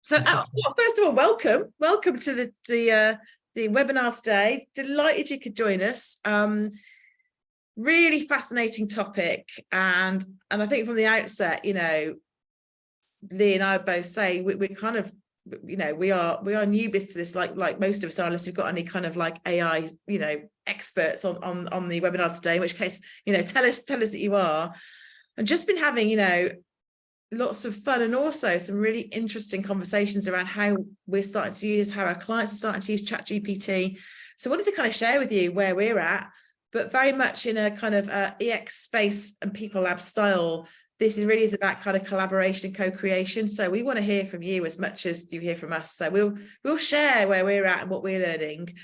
So, well, first of all, welcome to the webinar today. Delighted you could join us. Really fascinating topic, and I think from the outset, you know, Lee and I both say we're kind of, you know, we are newbies to this, like most of us are, unless we've got any kind of like AI, you know, experts on the webinar today. In which case, you know, tell us that you are. And just been having, you know, lots of fun and also some really interesting conversations around how we're starting to use, how our clients are starting to use ChatGPT. So I wanted to kind of share with you where we're at, but very much in a kind of EX space and people lab style. This really is about kind of collaboration and co-creation. So we want to hear from you as much as you hear from us. So we'll share where we're at and what we're learning.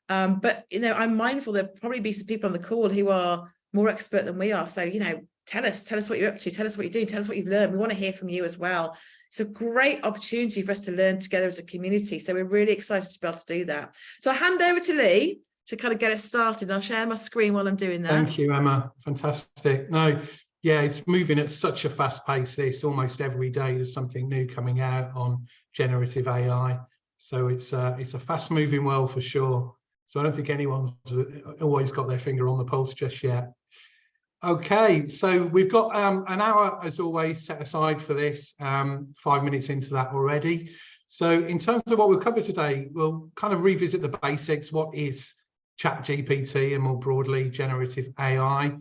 But, you know, I'm mindful there'll probably be some people on the call who are more expert than we are. So, you know, tell us what you're up to, tell us what you're doing, tell us what you've learned. We want to hear from you as well. It's a great opportunity for us to learn together as a community. So we're really excited to be able to do that. So I'll hand over to Lee to kind of get us started. I'll share my screen while I'm doing that. Thank you, Emma. Fantastic. No, yeah, it's moving at such a fast pace. This almost every day there's something new coming out on generative AI. So it's a fast moving world for sure. So I don't think anyone's always got their finger on the pulse just yet. Okay, so we've got an hour, as always, set aside for this, 5 minutes into that already. So in terms of what we'll cover today, we'll kind of revisit the basics. What is ChatGPT and more broadly, generative AI?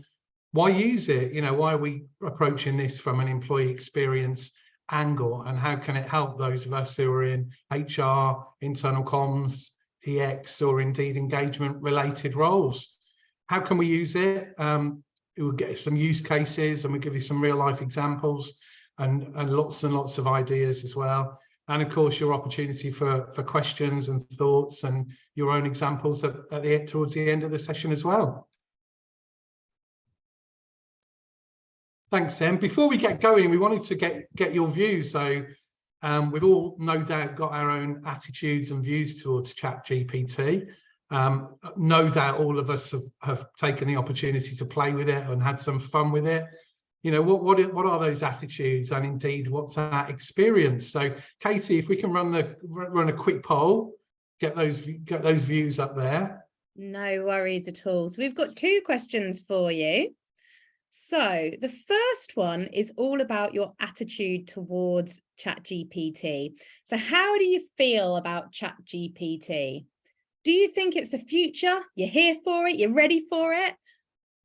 Why use it? You know, why are we approaching this from an employee experience angle? And how can it help those of us who are in HR, internal comms, EX, or indeed engagement-related roles? How can we use it? We'll get some use cases and we'll give you some real life examples and lots of ideas as well. And of course, your opportunity for questions and thoughts and your own examples towards the end of the session as well. Thanks, Tim. Before we get going, we wanted to get your views. So we've all no doubt got our own attitudes and views towards ChatGPT. No doubt all of us have taken the opportunity to play with it and had some fun with it. You know, what are those attitudes, and indeed what's our experience? So Katie, if we can run a quick poll, get those views up there. No worries at all. So we've got 2 questions for you. So the first one is all about your attitude towards ChatGPT. So how do you feel about ChatGPT? Do you think it's the future? You're here for it? You're ready for it?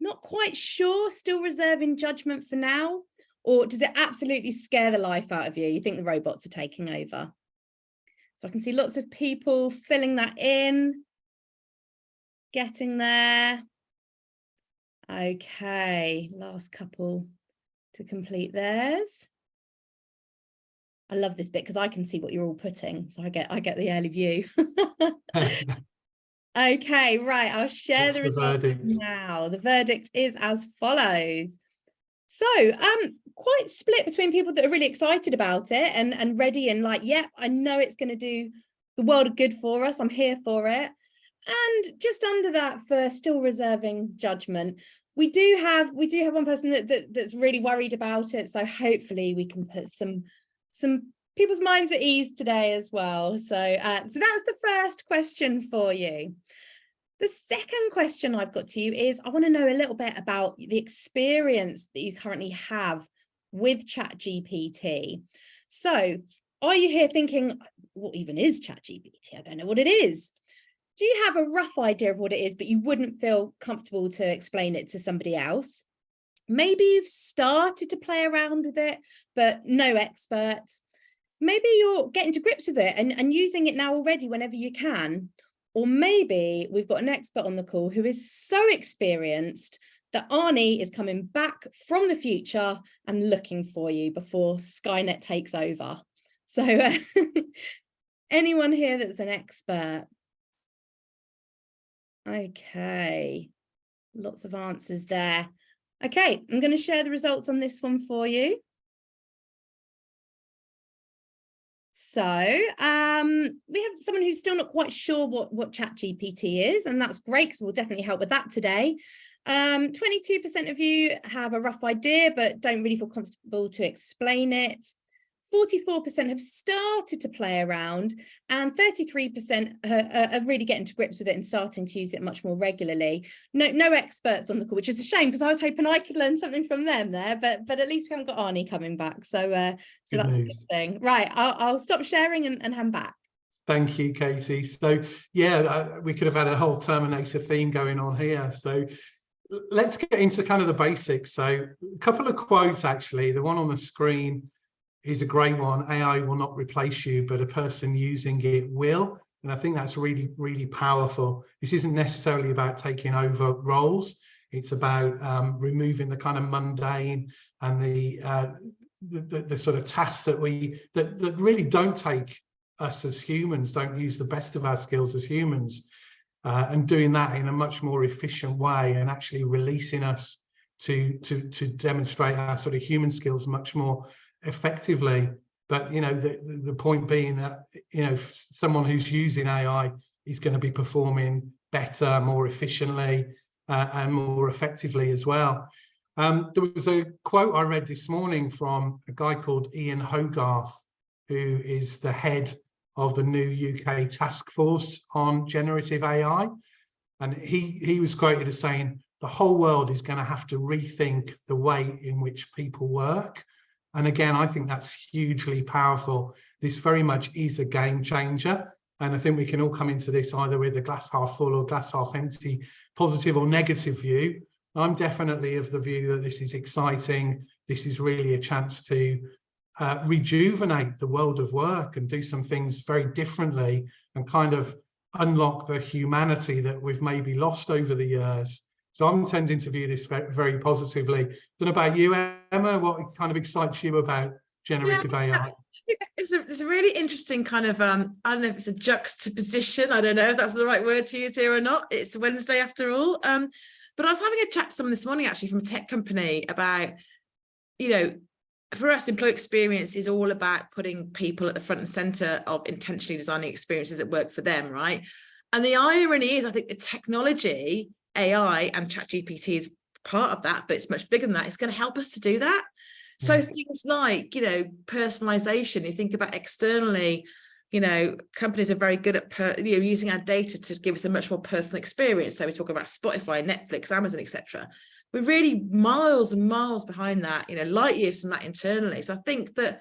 Not quite sure, still reserving judgment for now? Or does it absolutely scare the life out of you? You think the robots are taking over? So I can see lots of people filling that in, getting there. Okay, last couple to complete theirs. I love this bit because I can see what you're all putting, so I get the early view. Okay, right, I'll share the results now. The verdict is as follows. So, quite split between people that are really excited about it and ready and like, yep, I know it's going to do the world of good for us. I'm here for it. And just under that for still reserving judgment. We do have one person that's really worried about it. So hopefully we can put some people's minds at ease today as well. So that's the first question for you. The second question I've got to you is, I want to know a little bit about the experience that you currently have with ChatGPT. So are you here thinking, what even is ChatGPT? I don't know what it is. Do you have a rough idea of what it is, but you wouldn't feel comfortable to explain it to somebody else? Maybe you've started to play around with it, but no expert. Maybe you're getting to grips with it and using it now already whenever you can. Or maybe we've got an expert on the call who is so experienced that Arnie is coming back from the future and looking for you before Skynet takes over. So anyone here that's an expert? Okay, lots of answers there. Okay, I'm going to share the results on this one for you. So we have someone who's still not quite sure what ChatGPT is, and that's great because we'll definitely help with that today. 22% of you have a rough idea but don't really feel comfortable to explain it. 44% have started to play around, and 33% are really getting to grips with it and starting to use it much more regularly. No experts on the call, which is a shame, because I was hoping I could learn something from them there, but at least we haven't got Arnie coming back. So that's a good thing. Right, I'll stop sharing and hand back. Thank you, Katie. So yeah, we could have had a whole Terminator theme going on here. So let's get into kind of the basics. So a couple of quotes, actually. The one on the screen is a great one. AI will not replace you, but a person using it will. And I think that's really, really powerful. This isn't necessarily about taking over roles. It's about removing the kind of mundane and the sort of tasks that really don't take us as humans, don't use the best of our skills as humans, and doing that in a much more efficient way, and actually releasing us to demonstrate our sort of human skills much more effectively. But the point being that someone who's using AI is going to be performing better, more efficiently, and more effectively as well. There was a quote I read this morning from a guy called Ian Hogarth, who is the head of the new UK task force on generative AI, and he was quoted as saying the whole world is going to have to rethink the way in which people work. And again, I think that's hugely powerful. This very much is a game changer. And I think we can all come into this either with a glass half full or glass half empty, positive or negative view. I'm definitely of the view that this is exciting. This is really a chance to rejuvenate the world of work and do some things very differently and kind of unlock the humanity that we've maybe lost over the years. So I'm tending to view this very, very positively. Don't know about you, Emma, what kind of excites you about generative AI? It's a really interesting kind of, I don't know if it's a juxtaposition. I don't know if that's the right word to use here or not. It's Wednesday after all. But I was having a chat to someone this morning, actually, from a tech company about, for us, employee experience is all about putting people at the front and center of intentionally designing experiences that work for them, right? And the irony is, I think the technology, AI and ChatGPT is part of that, but it's much bigger than that. It's going to help us to do that. So things like, personalization, you think about externally, companies are very good at using our data to give us a much more personal experience. So we talk about Spotify, Netflix, Amazon, etc. We're really miles and miles behind that, light years from that internally. So I think that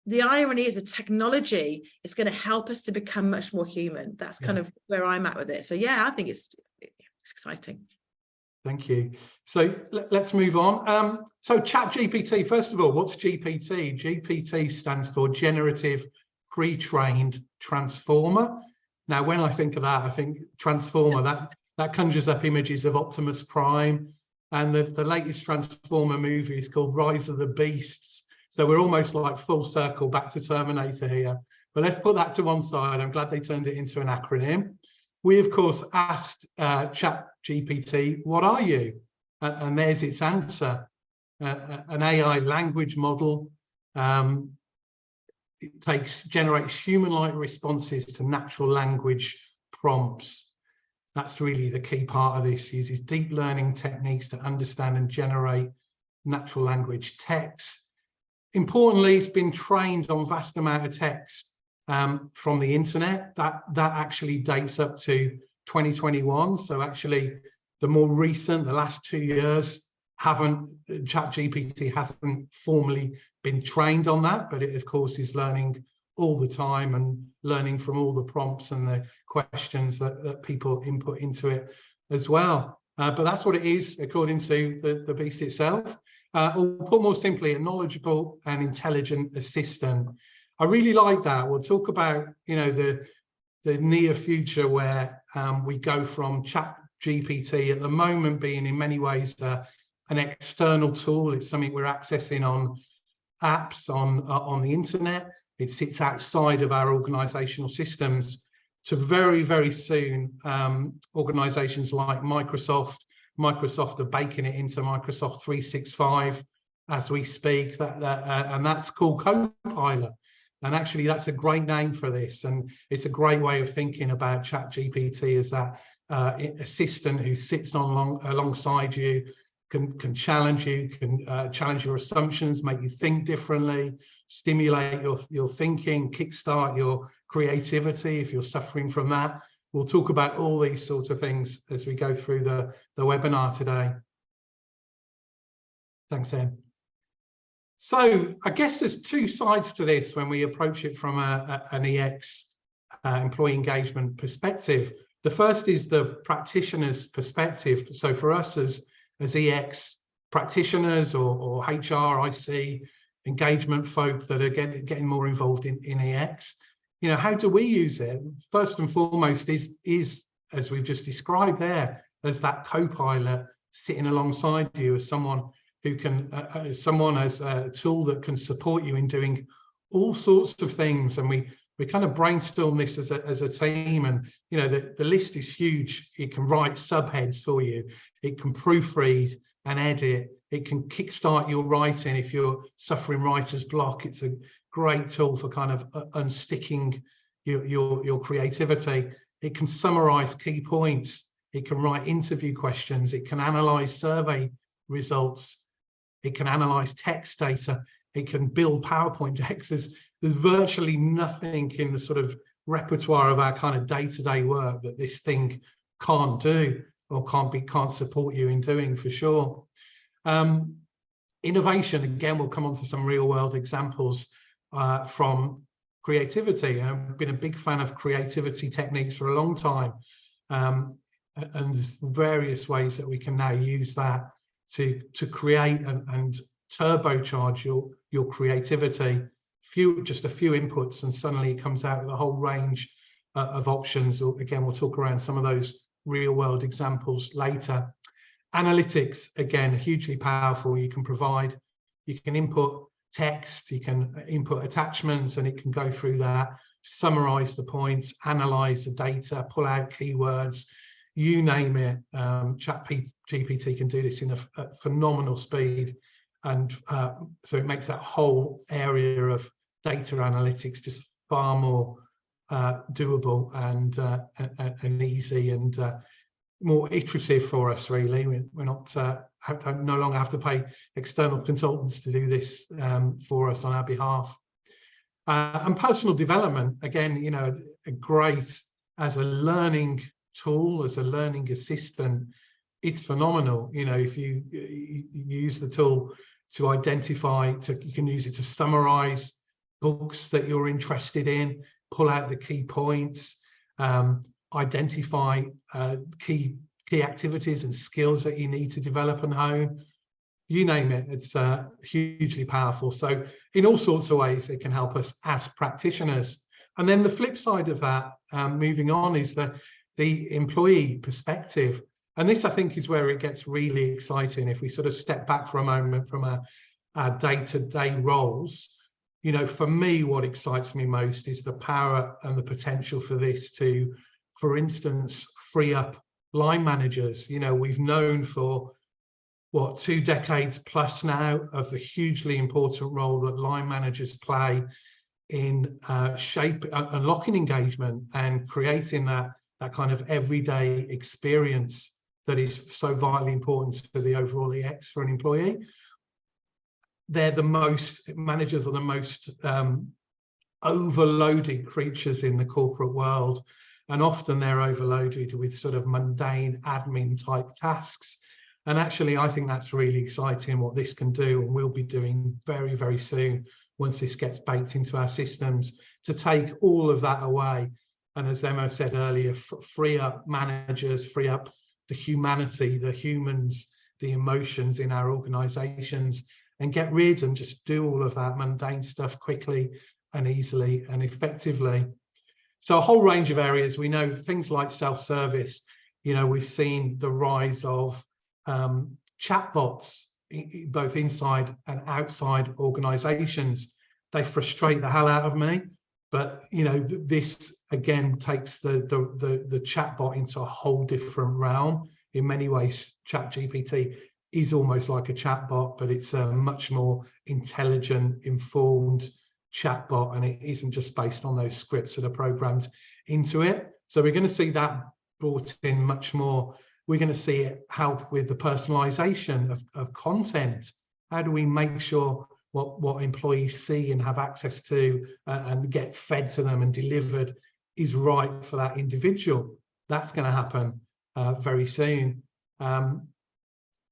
the irony is the technology is going to help us to become much more human. That's kind of where I'm at with it. So yeah, I think it's exciting. Thank you. So let's move on. So ChatGPT, first of all, what's GPT? GPT stands for Generative Pre-trained Transformer. Now, when I think of that, I think Transformer, that conjures up images of Optimus Prime, and the latest Transformer movie is called Rise of the Beasts. So we're almost like full circle back to Terminator here. But let's put that to one side. I'm glad they turned it into an acronym. We, of course, asked ChatGPT, what are you? And there's its answer. An AI language model. It generates human-like responses to natural language prompts. That's really the key part of this. Uses deep learning techniques to understand and generate natural language text. Importantly, it's been trained on vast amount of text from the internet. That actually dates up to 2021. So actually, the more recent, the last 2 years, ChatGPT hasn't formally been trained on that, but it of course is learning all the time and learning from all the prompts and the questions that people input into it as well. But that's what it is according to the beast itself. Or put more simply, a knowledgeable and intelligent assistant. I really like that. We'll talk about the near future where we go from ChatGPT at the moment being in many ways an external tool. It's something we're accessing on apps on the internet. It sits outside of our organizational systems, to very, very soon organizations like Microsoft are baking it into Microsoft 365 as we speak, and that's called Copilot. And actually that's a great name for this, and it's a great way of thinking about ChatGPT as that assistant who sits alongside you, can challenge you, can challenge your assumptions, make you think differently, stimulate your thinking, kickstart your creativity if you're suffering from that. We'll talk about all these sorts of things as we go through the webinar today. Thanks, Em. So I guess there's two sides to this when we approach it from an EX employee engagement perspective. The first is the practitioner's perspective. So for us as EX practitioners or HR, IC, engagement folk that are getting more involved in EX, you know, how do we use it? First and foremost is as we've just described there, as that co-pilot sitting alongside you, as someone who can, as a tool that can support you in doing all sorts of things. And we kind of brainstorm this as a team, and you know the list is huge. It can write subheads for you, it can proofread and edit, it can kickstart your writing if you're suffering writer's block. It's a great tool for kind of unsticking your creativity. It can summarize key points, it can write interview questions, it can analyze survey results, it can analyze text data, it can build PowerPoint decks. There's virtually nothing in the sort of repertoire of our kind of day-to-day work that this thing can't do or can't support you in doing, for sure. Innovation, again, we'll come on to some real-world examples from creativity. I've been a big fan of creativity techniques for a long time, and there's various ways that we can now use that to create and turbocharge your creativity. Just a few inputs and suddenly it comes out with a whole range of options. Again, we'll talk around some of those real world examples later. Analytics, again, hugely powerful. You can input text, you can input attachments, and it can go through that, summarize the points, analyze the data, pull out keywords, you name it. ChatGPT can do this in a phenomenal speed. And so it makes that whole area of data analytics just far more doable and easy and more iterative for us, really. We're not no longer have to pay external consultants to do this for us on our behalf. And personal development, again, you know, great as a learning tool, as a learning assistant. It's phenomenal. You know, if you use the tool to identify, you can use it to summarize books that you're interested in, pull out the key points, identify key activities and skills that you need to develop and hone. You name it, it's hugely powerful. So in all sorts of ways, it can help us as practitioners. And then the flip side of that, moving on, is the employee perspective. And this, I think, is where it gets really exciting. If we sort of step back for a moment from our day-to-day roles, you know, for me, what excites me most is the power and the potential for this to, for instance, free up line managers. You know, we've known for, 2 decades plus now of the hugely important role that line managers play in unlocking engagement and creating that kind of everyday experience that is so vitally important to the overall EX for an employee. Managers are the most overloaded creatures in the corporate world, and often they're overloaded with sort of mundane admin type tasks. And actually, I think that's really exciting what this can do, and we'll be doing very, very soon once this gets baked into our systems, to take all of that away. And as Emma said earlier, free up managers, free up the humanity, the humans, the emotions in our organizations, and get rid and just do all of that mundane stuff quickly and easily and effectively. So a whole range of areas. We know things like self-service. You know, we've seen the rise of chatbots, both inside and outside organizations. They frustrate the hell out of me. But, you know, this again takes the chatbot into a whole different realm. In many ways, ChatGPT is almost like a chatbot, but it's a much more intelligent, informed chatbot, and it isn't just based on those scripts that are programmed into it. So we're going to see that brought in much more. We're going to see it help with the personalization of content. How do we make sure what employees see and have access to and get fed to them and delivered is right for that individual. That's going to happen very soon. And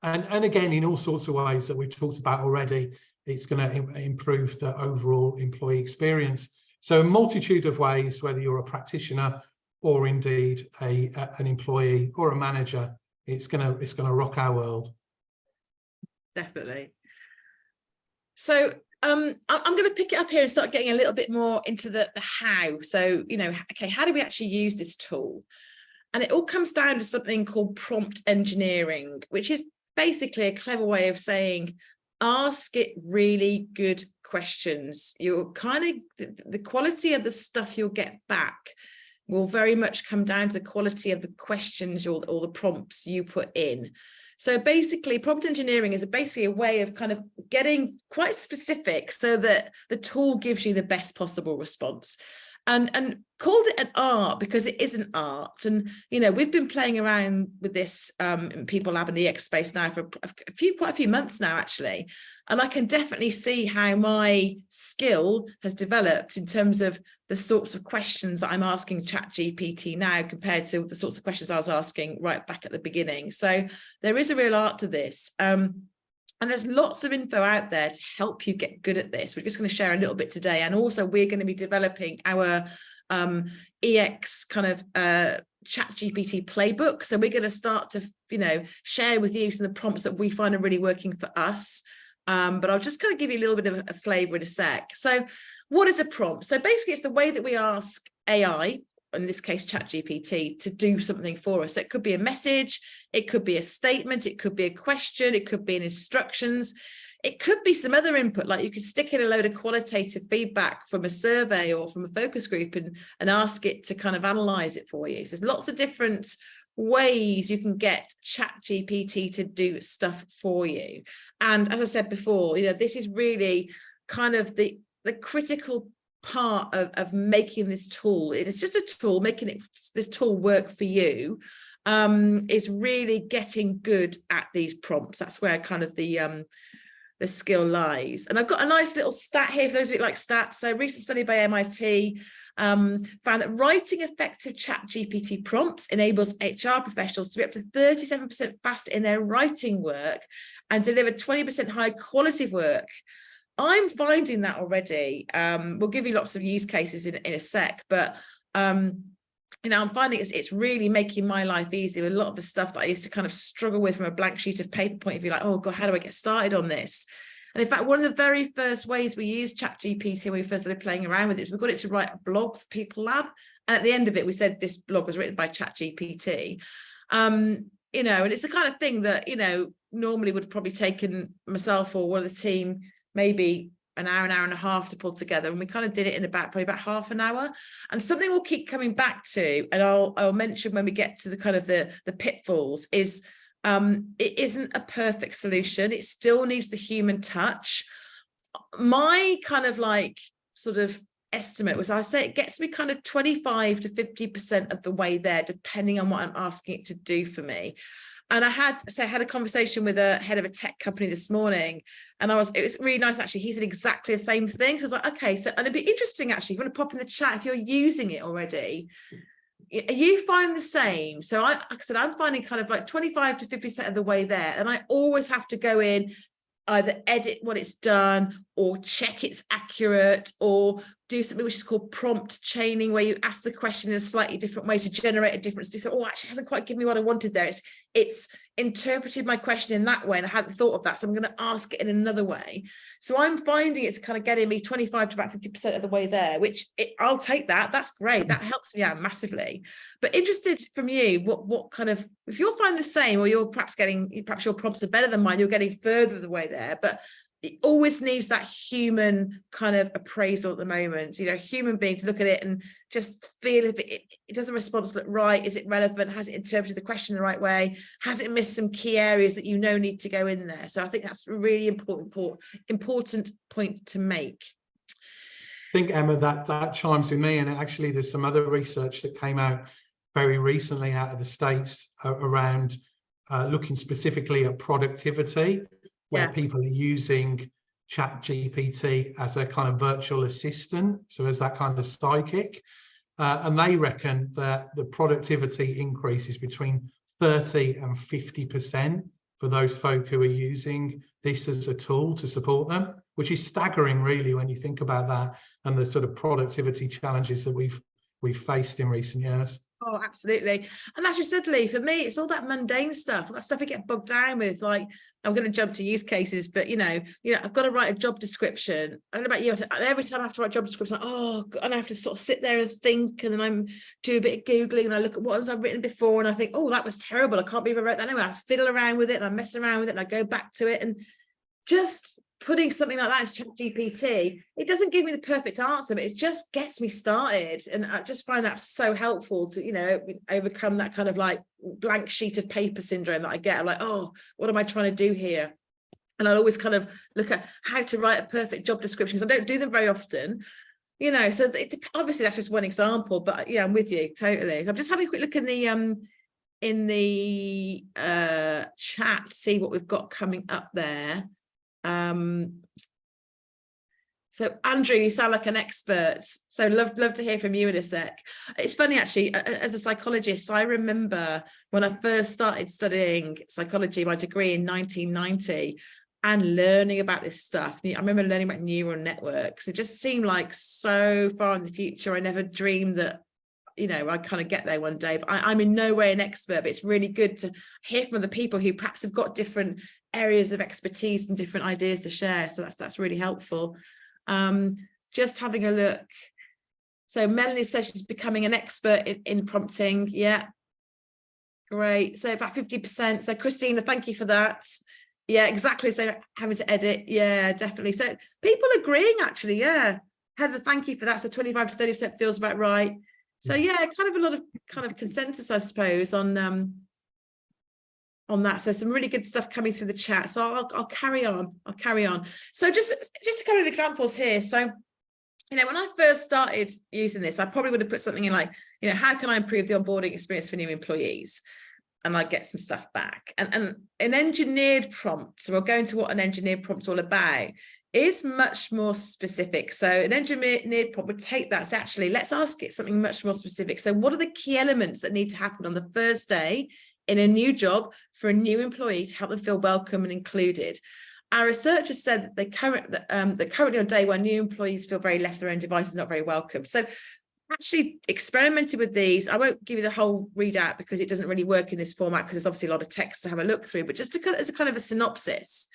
again, in all sorts of ways that we've talked about already, it's going to improve the overall employee experience. So a multitude of ways, whether you're a practitioner or indeed an employee or a manager, it's going to rock our world. Definitely. So I'm going to pick it up here and start getting a little bit more into the how. So, you know, okay, how do we actually use this tool? And it all comes down to something called prompt engineering, which is basically a clever way of saying, ask it really good questions. You're kind of, the quality of the stuff you'll get back will very much come down to the quality of the questions or the prompts you put in. So basically, prompt engineering is basically a way of kind of getting quite specific so that the tool gives you the best possible response. And called it an art because it is an art. And, you know, we've been playing around with this in People Lab and EX Space now for quite a few months now, actually. And I can definitely see how my skill has developed in terms of the sorts of questions that I'm asking ChatGPT now compared to the sorts of questions I was asking right back at the beginning. So there is a real art to this. And there's lots of info out there to help you get good at this. We're just going to share a little bit today. And also we're going to be developing our EX kind of ChatGPT playbook. So we're going to start to, you know, share with you some of the prompts that we find are really working for us. But I'll just kind of give you a little bit of a flavor in a sec. So what is a prompt? So basically it's the way that we ask AI, in this case ChatGPT, to do something for us. It could be a message, it could be a statement, it could be a question, it could be an instructions, it could be some other input, like you could stick in a load of qualitative feedback from a survey or from a focus group and ask it to kind of analyze it for you. So there's lots of different ways you can get ChatGPT to do stuff for you. And as I said before, you know, this is really kind of the critical part of making this tool. It's just a tool, making this tool work for you is really getting good at these prompts. That's where kind of the skill lies. And I've got a nice little stat here for those of you who like stats. So a recent study by MIT found that writing effective ChatGPT prompts enables HR professionals to be up to 37% faster in their writing work and deliver 20% higher quality of work. I'm finding that already. We'll give you lots of use cases in a sec, but you know, I'm finding it's really making my life easier. A lot of the stuff that I used to kind of struggle with from a blank sheet of paper point of view, like, oh God, how do I get started on this? And in fact, one of the very first ways we used ChatGPT when we first started playing around with it was we got it to write a blog for People Lab. And at the end of it, we said this blog was written by ChatGPT. You know, and it's the kind of thing that, you know, normally would have probably taken myself or one of the team maybe an hour and a half to pull together, and we kind of did it in probably about half an hour. And something we'll keep coming back to, and I'll mention when we get to the kind of the pitfalls, is it isn't a perfect solution. It still needs the human touch. My kind of like sort of estimate was, I say it gets me kind of 25 to 50% of the way there, depending on what I'm asking it to do for me. And I had a conversation with a head of a tech company this morning, and it was really nice actually. He said exactly the same thing. So I was like, okay, so, and it'd be interesting actually, if you want to pop in the chat, if you're using it already, you find the same. So like I said, I'm finding kind of like 25 to 50% of the way there. And I always have to go in, either edit what it's done or check it's accurate, or do something which is called prompt chaining, where you ask the question in a slightly different way to generate a difference. You say, oh, actually hasn't quite given me what I wanted there. It's interpreted my question in that way, and I hadn't thought of that, so I'm going to ask it in another way. So I'm finding it's kind of getting me 25 to about 50% of the way there, which I'll take that. That's great. That helps me out massively. But interested from you, what kind of, if you're finding the same, or you're perhaps your prompts are better than mine, you're getting further of the way there, but it always needs that human kind of appraisal at the moment, you know, human being to look at it and just feel if it does a response look right, is it relevant, has it interpreted the question the right way, has it missed some key areas that you know need to go in there. So I think that's a really important point to make. I think, Emma, that chimes with me, and actually there's some other research that came out very recently out of the States around looking specifically at productivity, where people are using ChatGPT as a kind of virtual assistant, so as that kind of sidekick. And they reckon that the productivity increase is between 30 and 50% for those folk who are using this as a tool to support them, which is staggering, really, when you think about that and the sort of productivity challenges that we've faced in recent years. Oh, absolutely. And as you said, Lee, for me, it's all that mundane stuff, that stuff I get bogged down with. Like, I'm going to jump to use cases, but you know, I've got to write a job description. I don't know about you, every time I have to write a job description, and I have to sort of sit there and think, and then I'm do a bit of Googling and I look at what I've written before and I think, oh, that was terrible. I can't believe I wrote that anyway. I fiddle around with it and I mess around with it and I go back to it, and just putting something like that into ChatGPT, it doesn't give me the perfect answer, but it just gets me started. And I just find that so helpful to, overcome that kind of like blank sheet of paper syndrome that I get. I'm like, oh, what am I trying to do here? And I'll always kind of look at how to write a perfect job description, because I don't do them very often, so obviously that's just one example, but yeah, I'm with you totally. So I'm just having a quick look in the chat to see what we've got coming up there. So Andrew, you sound like an expert, so love to hear from you in a sec. It's funny, actually, as a psychologist, I remember when I first started studying psychology, my degree in 1990, and learning about this stuff. I remember learning about neural networks. It just seemed like so far in the future. I never dreamed that I kind of get there one day, but I'm in no way an expert, but it's really good to hear from other people who perhaps have got different areas of expertise and different ideas to share. So that's really helpful. Just having a look. So Melanie says she's becoming an expert in prompting. Yeah, great. So about 50%. So Christina, thank you for that. Yeah, exactly. So having to edit. Yeah, definitely. So people agreeing, actually. Yeah, Heather, thank you for that. So 25 to 30% feels about right. So yeah, kind of a lot of kind of consensus, I suppose, on that. So some really good stuff coming through the chat. So I'll carry on. So just a couple of examples here. So, when I first started using this, I probably would have put something in like, how can I improve the onboarding experience for new employees? And I'd get some stuff back. And an engineered prompt, so we'll go into what an engineered prompt's all about, is much more specific. So an engineered prompt would take that. So actually, let's ask it something much more specific. So what are the key elements that need to happen on the first day in a new job for a new employee to help them feel welcome and included? Our researchers said that currently on day one, new employees feel very left to their own devices, not very welcome. So actually experimented with these. I won't give you the whole readout because it doesn't really work in this format because there's obviously a lot of text to have a look through, but just as a kind of a synopsis.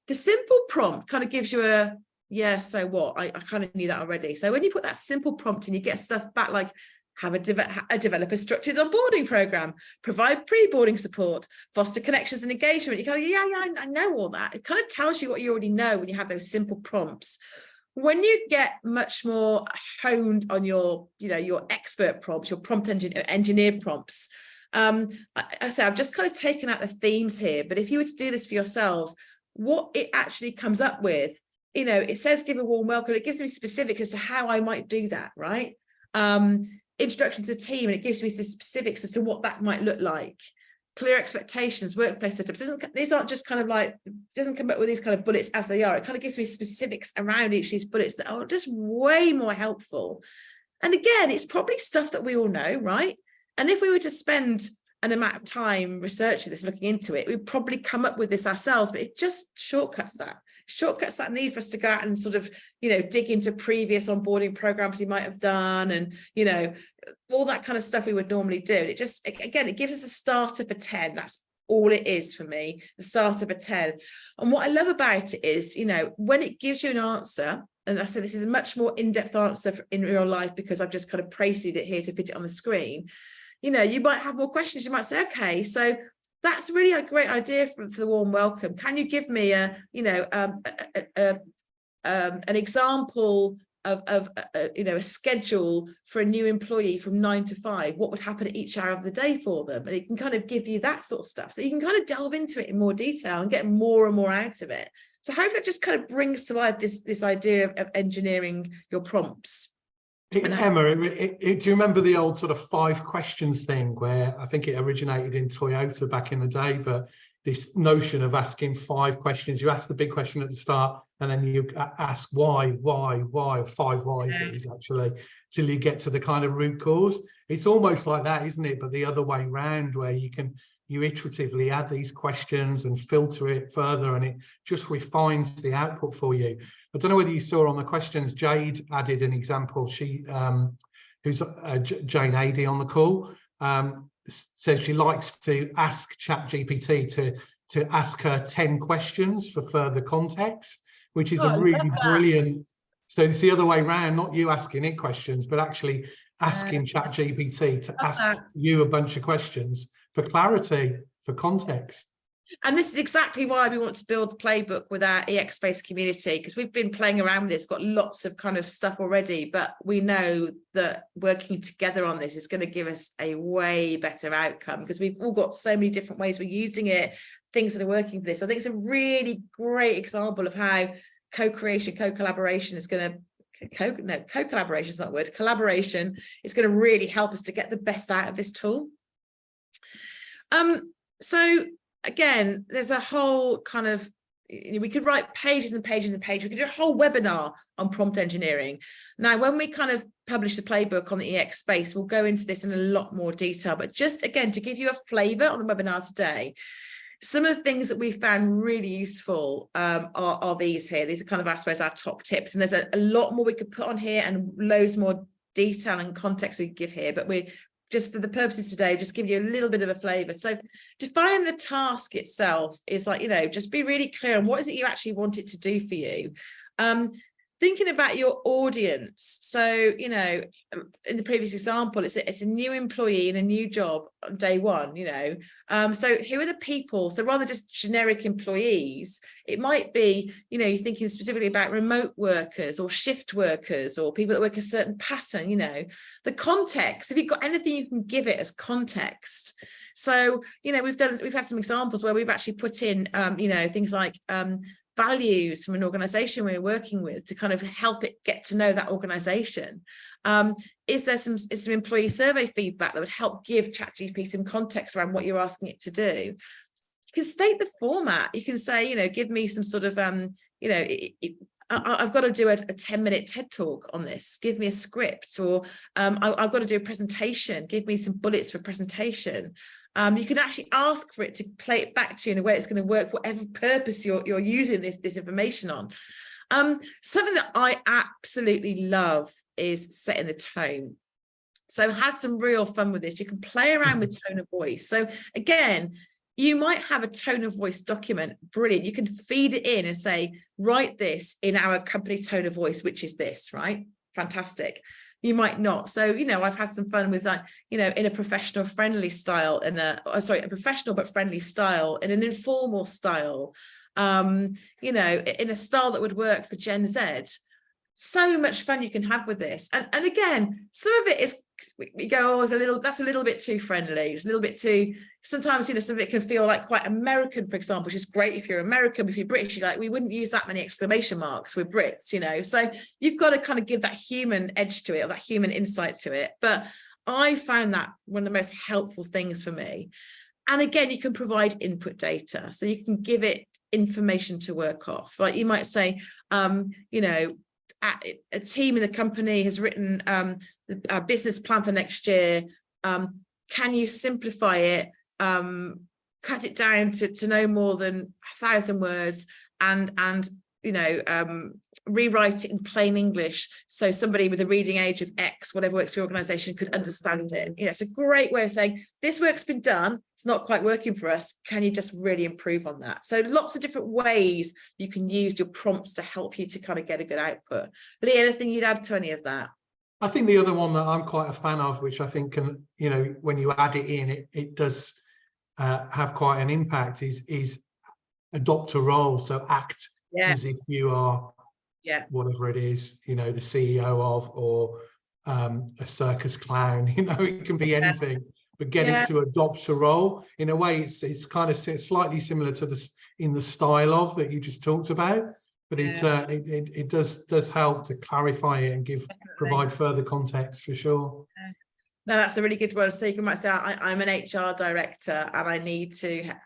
The simple prompt kind of gives you a, yeah, so what? I kind of knew that already. So when you put that simple prompt and you get stuff back like, have a develop a structured onboarding program, provide pre-boarding support, foster connections and engagement. You kind of, yeah, I know all that. It kind of tells you what you already know when you have those simple prompts. When you get much more honed on your, your expert prompts, your prompt engineered prompts, I say I've just kind of taken out the themes here, but if you were to do this for yourselves, what it actually comes up with, it says give a warm welcome. It gives me specific as to how I might do that, right? Introduction to the team, and it gives me some specifics as to what that might look like. Clear expectations, workplace setups. These aren't just kind of like, it doesn't come up with these kind of bullets as they are. It kind of gives me specifics around each of these bullets that are just way more helpful. And again, it's probably stuff that we all know, right? And if we were to spend an amount of time researching this, looking into it, we'd probably come up with this ourselves, but it just shortcuts that need for us to go out and sort of, dig into previous onboarding programs you might have done, and, all that kind of stuff we would normally do. It just, again, it gives us a starter for 10. That's all it is for me, the starter for 10. And what I love about it is, when it gives you an answer, and I say this is a much more in-depth answer in real life because I've just kind of pasted it here to fit it on the screen. You might have more questions. You might say, okay, so that's really a great idea for the warm welcome. Can you give me an example of a schedule for a new employee from 9 to 5? What would happen at each hour of the day for them? And it can kind of give you that sort of stuff. So you can kind of delve into it in more detail and get more and more out of it. So how does that just kind of brings to life this idea of engineering your prompts? Emma, do you remember the old sort of 5 questions thing where I think it originated in Toyota back in the day, but this notion of asking 5 questions. You ask the big question at the start, and then you ask why, or 5 whys it is actually, till you get to the kind of root cause. It's almost like that, isn't it? But the other way round, where you iteratively add these questions and filter it further, and it just refines the output for you. I don't know whether you saw on the questions, Jade added an example. She, who's Jane Adey on the call, says she likes to ask ChatGPT to ask her 10 questions for further context, which is a really brilliant. So it's the other way around, not you asking it questions, but actually asking ChatGPT to ask you a bunch of questions for clarity, for context. And this is exactly why we want to build the playbook with our EX Space community, because we've been playing around with this, got lots of kind of stuff already, but we know that working together on this is going to give us a way better outcome, because we've all got so many different ways we're using it, things that are working for this. I think it's a really great example of how co-creation, co-collaboration is going to co-collaboration is not a word, collaboration is going to really help us to get the best out of this tool. So again, there's a whole kind of, we could write pages and pages and pages. We could do a whole webinar on prompt engineering. Now, when we kind of publish the playbook on the EX Space, we'll go into this in a lot more detail. But just again, to give you a flavor on the webinar today, some of the things that we found really useful are these here. These are kind of, I suppose, our top tips. And there's a lot more we could put on here and loads more detail and context we give here. But we're just for the purposes today, just give you a little bit of a flavor. So define the task itself is like, just be really clear on what is it you actually want it to do for you. Thinking about your audience. So, in the previous example, it's a new employee in a new job on day one, so who are the people? So rather than just generic employees, it might be, you're thinking specifically about remote workers or shift workers or people that work a certain pattern, the context, if you've got anything you can give it as context. So, we've had some examples where we've actually put in, things like, values from an organization we're working with to kind of help it get to know that organization. Is there some employee survey feedback that would help give ChatGPT some context around what you're asking it to do? You can state the format. You can say, give me some sort of, I've got to do a 10-minute TED talk on this. Give me a script, or I've got to do a presentation. Give me some bullets for a presentation. You can actually ask for it to play it back to you in a way it's going to work, whatever purpose you're using this information on. Something that I absolutely love is setting the tone. So have some real fun with this. You can play around with tone of voice. So again, you might have a tone of voice document. Brilliant. You can feed it in and say, write this in our company tone of voice, which is this, right? Fantastic. You might not. So, I've had some fun with that, in a professional friendly style, a professional but friendly style, in an informal style, in a style that would work for Gen Z. So much fun you can have with this. And again, some of it is, we go, that's a little bit too friendly. It's a little bit too, sometimes, some of it can feel like quite American, for example, which is great if you're American. If you're British, you're like, we wouldn't use that many exclamation marks. We're Brits, So you've got to kind of give that human edge to it, or that human insight to it. But I found that one of the most helpful things for me. And again, you can provide input data. So you can give it information to work off. Like you might say, a team in the company has written a business plan for next year. Can you simplify it, cut it down to no more than 1,000 words, and rewrite it in plain English so somebody with a reading age of X, whatever works for your organization, could understand it. It's a great way of saying, this work's been done, it's not quite working for us, can you just really improve on that? So lots of different ways you can use your prompts to help you to kind of get a good output. Lee, anything you'd add to any of that? I think the other one that I'm quite a fan of, which I think can, when you add it in, it does have quite an impact, is adopt a role. So act as if you are whatever it is, the CEO of, or a circus clown, it can be anything, but get it to adopt a role. In a way, it's kind of slightly similar to this in the style of that you just talked about, but it does help to clarify it and provide further context for sure. No, that's a really good one. So you might say, I'm an HR director and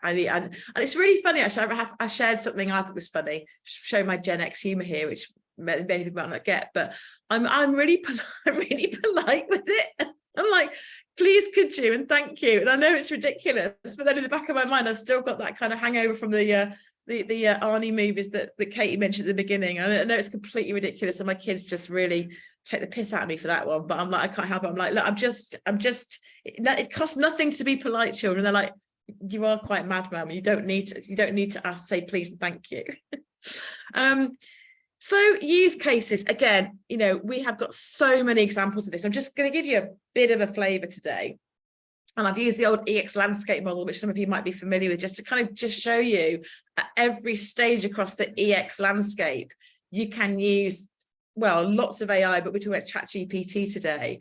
and it's really funny, actually. I shared something I thought was funny, show my Gen X humor here, which many people might not get, but I'm really polite with it. I'm like, please, could you, and thank you. And I know it's ridiculous, but then in the back of my mind, I've still got that kind of hangover from the Arnie movies that Katie mentioned at the beginning. I know it's completely ridiculous, and my kids just really take the piss out of me for that one, but I'm like, I can't help it. I'm like, look, it costs nothing to be polite, children. They're like, you are quite mad, mum. You don't need to say please and thank you. So use cases, again, we have got so many examples of this. I'm just going to give you a bit of a flavor today. And I've used the old EX landscape model, which some of you might be familiar with, just to kind of just show you at every stage across the EX landscape, you can use, well, lots of AI, but we're talking about ChatGPT today.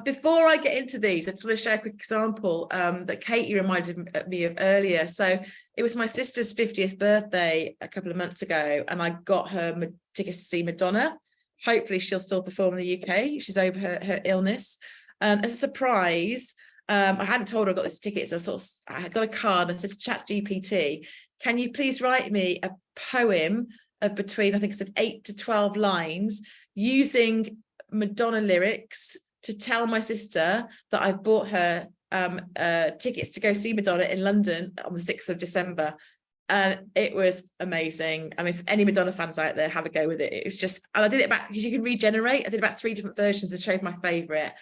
Before I get into these, I just want to share a quick example that Katie reminded me of earlier. So it was my sister's 50th birthday a couple of months ago, and I got her tickets to see Madonna. Hopefully she'll still perform in the UK. She's over her illness. And as a surprise, I hadn't told her I got this ticket, so I got a card. I said to ChatGPT, can you please write me a poem of between, I think I said 8 to 12 lines, using Madonna lyrics to tell my sister that I bought her tickets to go see Madonna in London on the 6th of December. And it was amazing. I mean, if any Madonna fans out there, have a go with it. It was just, and I did it about, because you can regenerate. I did about 3 different versions and showed my favorite.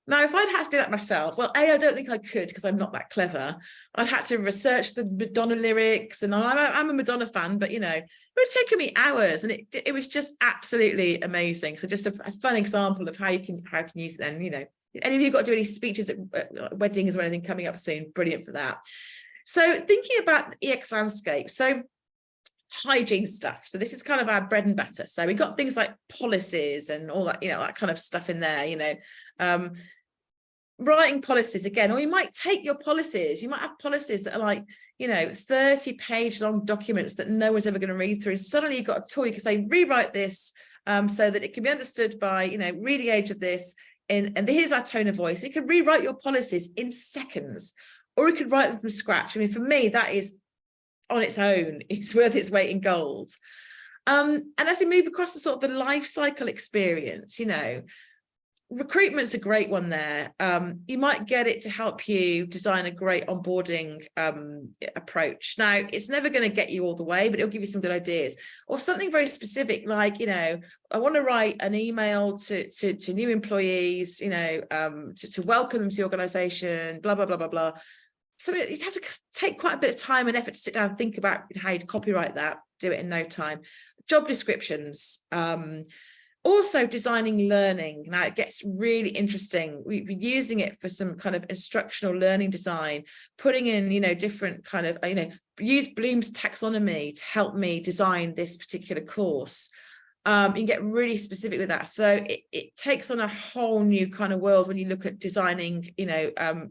Now, if I'd had to do that myself, well, I don't think I could, because I'm not that clever. I'd had to research the Madonna lyrics, and I'm a Madonna fan, but it would have taken me hours, and it was just absolutely amazing. So just a fun example of how you can use it then. Any of you got to do any speeches at weddings or anything coming up soon? Brilliant for that. So thinking about the EX landscape, so hygiene stuff. So this is kind of our bread and butter. So we got things like policies and all that, that kind of stuff in there. Writing policies again, or you might take your policies. You might have policies that are like 30-page long documents that no one's ever going to read through. And suddenly you've got a tool. You can say rewrite this so that it can be understood by reading age of this. And here's our tone of voice. You can rewrite your policies in seconds, or you could write them from scratch. I mean, for me, that is on its own, it's worth its weight in gold. And as we move across the sort of the life cycle experience, recruitment's a great one there. You might get it to help you design a great onboarding approach. Now, it's never going to get you all the way, but it'll give you some good ideas. Or something very specific, like, I want to write an email to new employees, to welcome them to the organization, blah, blah, blah, blah, blah. So you'd have to take quite a bit of time and effort to sit down and think about how you'd copyright that, do it in no time. Job descriptions, also designing learning. Now it gets really interesting. We're using it for some kind of instructional learning design, putting in, different kind of, use Bloom's taxonomy to help me design this particular course. You can get really specific with that. So it takes on a whole new kind of world when you look at designing,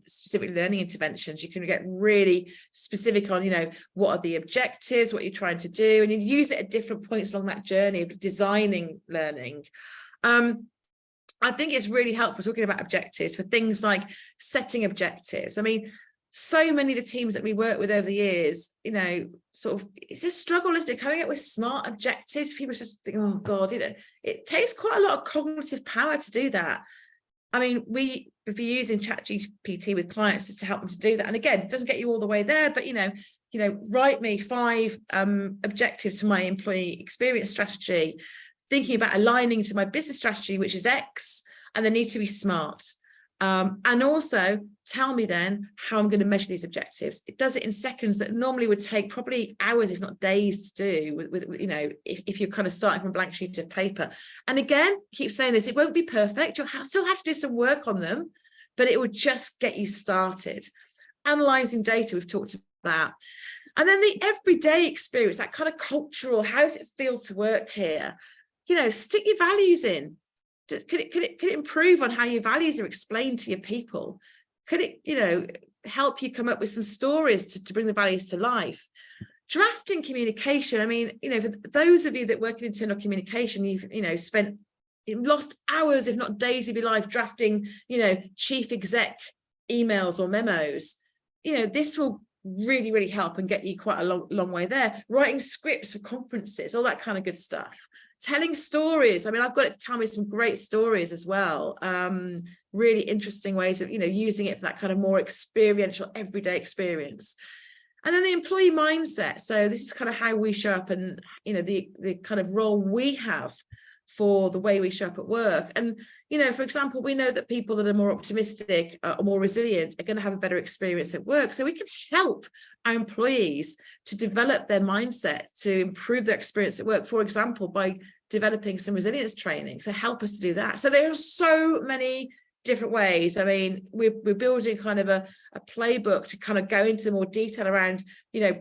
specific learning interventions. You can get really specific on, what are the objectives, what you're trying to do, and you use it at different points along that journey of designing learning. I think it's really helpful talking about objectives for things like setting objectives. I mean, so many of the teams that we work with over the years, sort of, it's a struggle, isn't it? Coming up with smart objectives. People just think, oh God, it takes quite a lot of cognitive power to do that. I mean, if you're using ChatGPT with clients to help them to do that. And again, it doesn't get you all the way there, but, write me 5 objectives for my employee experience strategy, thinking about aligning to my business strategy, which is X, and they need to be smart. And also tell me then how I'm going to measure these objectives. It does it in seconds that normally would take probably hours, if not days, to do with if you're kind of starting from a blank sheet of paper. And again, keep saying this, it won't be perfect. You'll still have to do some work on them, but it will just get you started. Analyzing data, we've talked about. And then the everyday experience, that kind of cultural, how does it feel to work here? Stick your values in. Could it improve on how your values are explained to your people? Could it, help you come up with some stories to bring the values to life? Drafting communication. I mean, for those of you that work in internal communication, you've, spent lost hours, if not days of your life drafting, chief exec emails or memos. This will really, really help and get you quite a long way there. Writing scripts for conferences, all that kind of good stuff. Telling stories. I mean, I've got it to tell me some great stories as well. Really interesting ways of, using it for that kind of more experiential, everyday experience. And then the employee mindset. So this is kind of how we show up and, the kind of role we have for the way we show up at work. And, for example, we know that people that are more optimistic or more resilient are going to have a better experience at work. So we can help our employees to develop their mindset, to improve their experience at work, for example, by developing some resilience training. So help us to do that. So there are so many different ways. I mean, we're building kind of a playbook to kind of go into more detail around,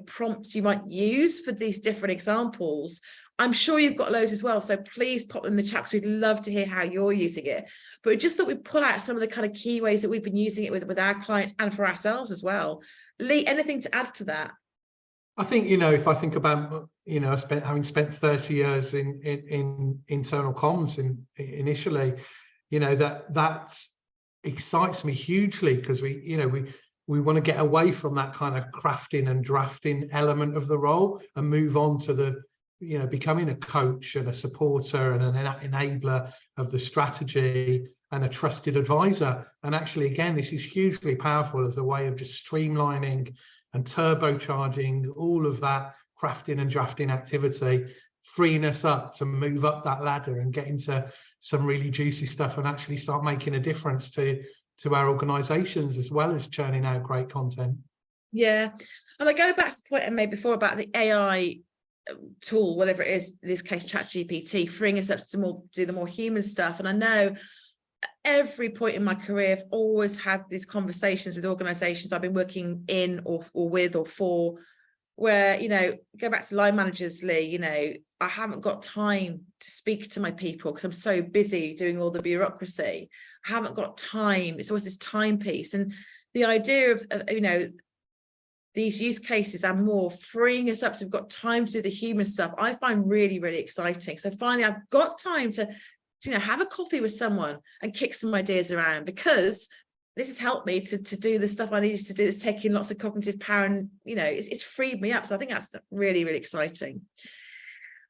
prompts you might use for these different examples. I'm sure you've got loads as well, so please pop them in the chat because we'd love to hear how you're using it. But just that we pull out some of the kind of key ways that we've been using it with our clients and for ourselves as well. Lee, anything to add to that? I think, if I think about, having spent 30 years in internal comms initially, that excites me hugely, because we want to get away from that kind of crafting and drafting element of the role and move on to the becoming a coach and a supporter and an enabler of the strategy and a trusted advisor. And actually, again, this is hugely powerful as a way of just streamlining and turbocharging all of that crafting and drafting activity, freeing us up to move up that ladder and get into some really juicy stuff and actually start making a difference to our organizations, as well as churning out great content. Yeah. And I go back to the point I made before about the AI tool, whatever it is, in this case ChatGPT, freeing us up to do the more human stuff. And I know at every point in my career I've always had these conversations with organizations I've been working in or with or for, where go back to line managers, Lee, I haven't got time to speak to my people because I'm so busy doing all the bureaucracy. I haven't got time. It's always this time piece. And the idea of these use cases are more freeing us up so we've got time to do the human stuff, I find really, really exciting. So finally I've got time to have a coffee with someone and kick some ideas around, because this has helped me to do the stuff I needed to do. It's taking lots of cognitive power and it's freed me up. So I think that's really, really exciting.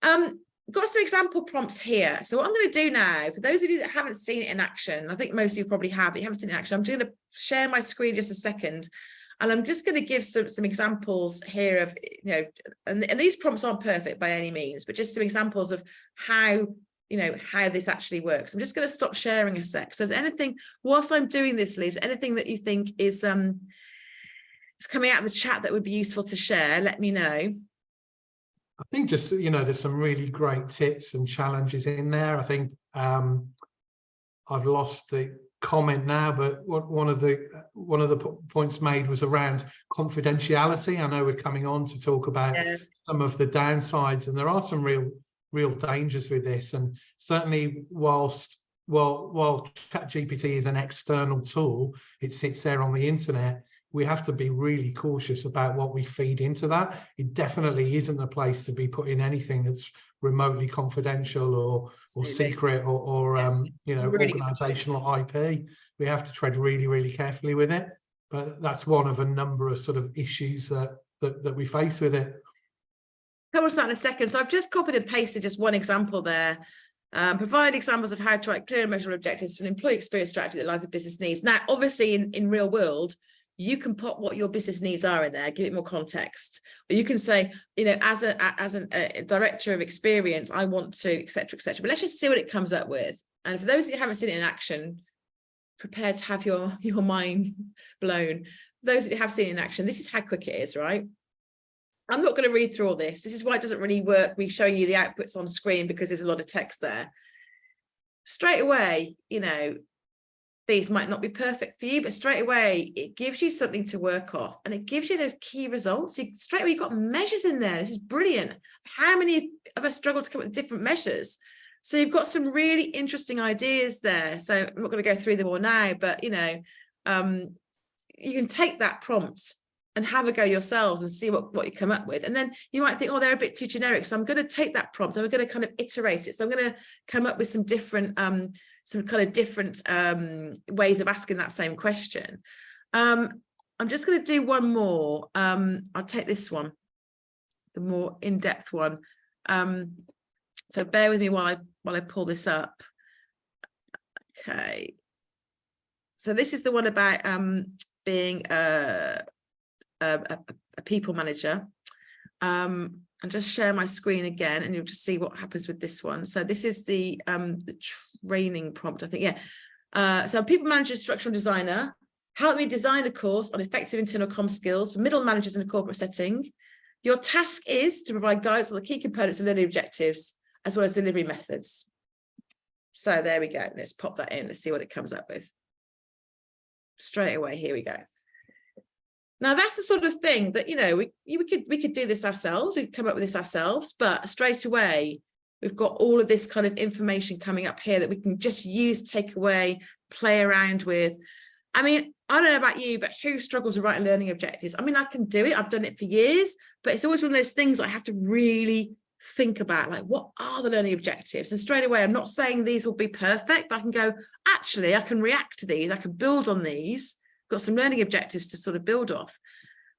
Got some example prompts here. So what I'm going to do now, for those of you that haven't seen it in action, I think most of you probably have, but you haven't seen it in action, I'm just going to share my screen just a second. And I'm just going to give some examples here of, and these prompts aren't perfect by any means, but just some examples of how this actually works. I'm just going to stop sharing a sec. So is anything, whilst I'm doing this, Lee, anything that you think is coming out of the chat that would be useful to share, let me know. I think just, there's some really great tips and challenges in there. I think I've lost the comment now, but one of the points made was around confidentiality. I know we're coming on to talk about some of the downsides, and there are some real dangers with this. And certainly while ChatGPT is an external tool, it sits there on the internet, we have to be really cautious about what we feed into that. It definitely isn't a place to be putting anything that's remotely confidential or secret or really organizational IP. We have to tread really, really carefully with it. But that's one of a number of sort of issues that we face with it. Come on to that in a second. So I've just copied and pasted just one example there. Provide examples of how to write clear and measurable objectives for an employee experience strategy that aligns with business needs. Now, obviously, in real world, you can put what your business needs are in there, give it more context. Or you can say, as a director of experience, I want to, et cetera, et cetera. But let's just see what it comes up with. And for those of you who haven't seen it in action, prepare to have your mind blown. Those that have seen it in action, this is how quick it is, right? I'm not going to read through all this. This is why it doesn't really work. We're showing you the outputs on screen because there's a lot of text there. Straight away, these might not be perfect for you, but straight away, it gives you something to work off and it gives you those key results. Straight away, you've got measures in there. This is brilliant. How many of us struggle to come up with different measures? So you've got some really interesting ideas there. So I'm not going to go through them all now, but, you can take that prompt and have a go yourselves and see what you come up with. And then you might think, oh, they're a bit too generic. So I'm going to take that prompt. I'm going to kind of iterate it. So I'm going to come up with some different, ways of asking that same question. I'm just going to do one more. I'll take this one, the more in-depth one. So bear with me while I pull this up. Okay. So this is the one about being a people manager. I'll just share my screen again, and you'll just see what happens with this one. So this is the training prompt, I think. Yeah. So people manager, instructional designer. Help me design a course on effective internal comm skills for middle managers in a corporate setting. Your task is to provide guidance on the key components and learning objectives, as well as delivery methods. So there we go. Let's pop that in. Let's see what it comes up with. Straight away, here we go. Now that's the sort of thing that, you know, we could do this ourselves. We could come up with this ourselves, but straight away, we've got all of this kind of information coming up here that we can just use, take away, play around with. I mean, I don't know about you, but who struggles with writing learning objectives? I mean, I can do it. I've done it for years, but it's always one of those things I have to really think about, like, what are the learning objectives? And straight away, I'm not saying these will be perfect, but I can go, actually, I can react to these. I can build on these. Got some learning objectives to sort of build off.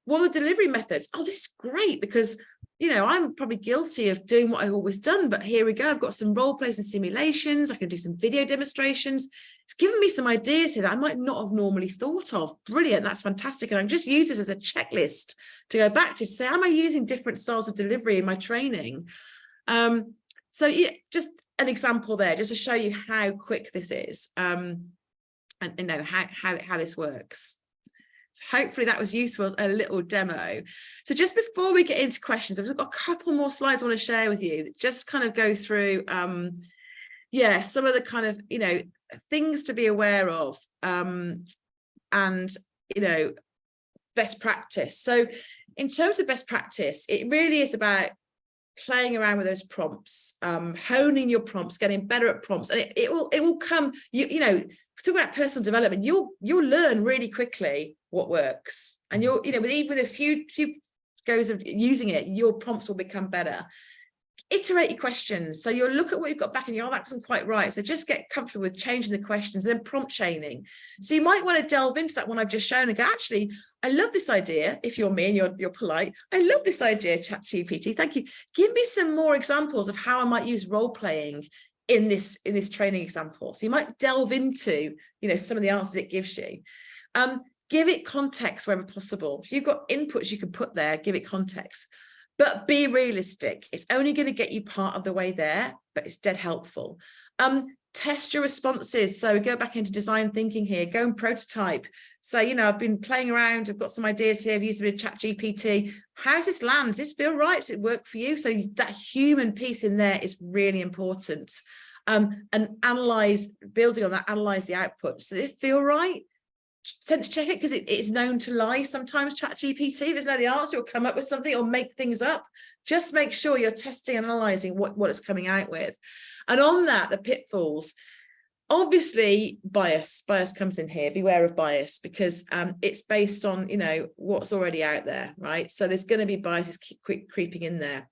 What are the delivery methods? Oh, this is great because, you know, I'm probably guilty of doing what I've always done, but here we go. I've got some role plays and simulations. I can do some video demonstrations. It's given me some ideas here that I might not have normally thought of. Brilliant. That's fantastic. And I can just use this as a checklist to go back to say, am I using different styles of delivery in my training? So yeah, just an example there, just to show you how quick this is, and you know how this works. So hopefully that was useful as a little demo. So just before we get into questions, I've got a couple more slides I want to share with you that just kind of go through yeah, some of the kind of, you know, things to be aware of, and, you know, best practice. So in terms of best practice, it really is about playing around with those prompts, honing your prompts, getting better at prompts, and it will come, you know, talk about personal development, you'll learn really quickly what works, and you'll, you know, with a few goes of using it, your prompts will become better. Iterate your questions. So you'll look at what you've got back and you're, oh, that wasn't quite right. So just get comfortable with changing the questions, and then prompt chaining. So you might want to delve into that one I've just shown and go, actually, I love this idea. If you're me and you're polite, I love this idea, ChatGPT. Thank you. Give me some more examples of how I might use role playing in this training example. So you might delve into, you know, some of the answers it gives you. Give it context wherever possible. If you've got inputs you can put there, give it context. But be realistic. It's only going to get you part of the way there, but it's dead helpful. Test your responses. So go back into design thinking here, go and prototype. So, you know, I've been playing around. I've got some ideas here. I've used a bit of ChatGPT. How does this land? Does this feel right? Does it work for you? So that human piece in there is really important. And analyze, building on that, analyze the output. Does it feel right? Sense check it, because it is known to lie sometimes. ChatGPT, if there's no the answer, it'll come up with something or make things up. Just make sure you're testing and analyzing what it's coming out with. And on that, the pitfalls, obviously bias comes in here. Beware of bias, because it's based on, you know, what's already out there, right? So there's going to be biases creeping in there.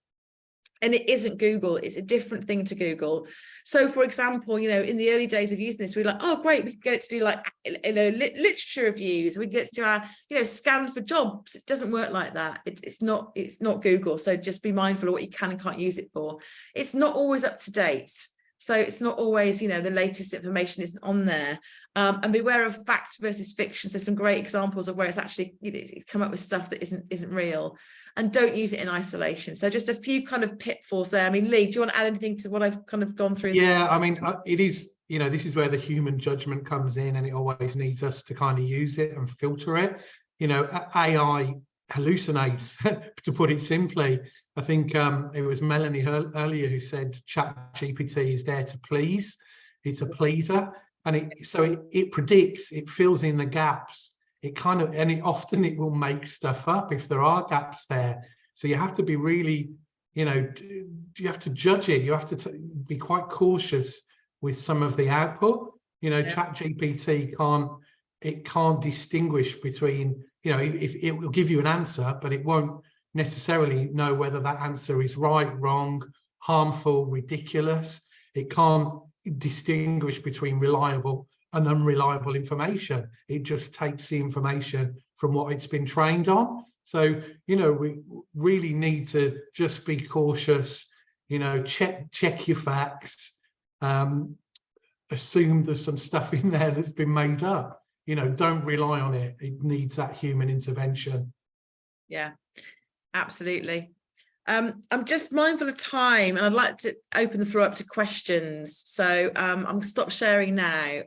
And it isn't Google, it's a different thing to Google. So for example, you know, in the early days of using this, we're like, oh, great, we can get it to do like, you know, literature reviews. We can get it to do our, you know, scan for jobs. It doesn't work like that. It's not Google. So just be mindful of what you can and can't use it for. It's not always up to date. So it's not always, you know, the latest information isn't on there. And beware of fact versus fiction. So some great examples of where it's actually, you know, come up with stuff that isn't real. And don't use it in isolation. So just a few kind of pitfalls there. I mean, Lee, do you want to add anything to what I've kind of gone through? Yeah, I mean, it is, you know, this is where the human judgment comes in, and it always needs us to kind of use it and filter it. You know, AI hallucinates, to put it simply. I think it was Melanie earlier who said ChatGPT is there to please. It's a pleaser. And it predicts, it fills in the gaps. It kind of, and often it will make stuff up if there are gaps there. So you have to be really, you know, you have to judge it. You have to be quite cautious with some of the output. You know, yeah. ChatGPT can't distinguish between if it will give you an answer, but it won't necessarily know whether that answer is right, wrong, harmful, ridiculous. It can't distinguish between reliable and unreliable information. It just takes the information from what it's been trained on. So, we really need to just be cautious, check your facts, assume there's some stuff in there that's been made up. Don't rely on it. It needs that human intervention. Yeah, absolutely. I'm just mindful of time, and I'd like to open the floor up to questions. So I'm going to stop sharing now.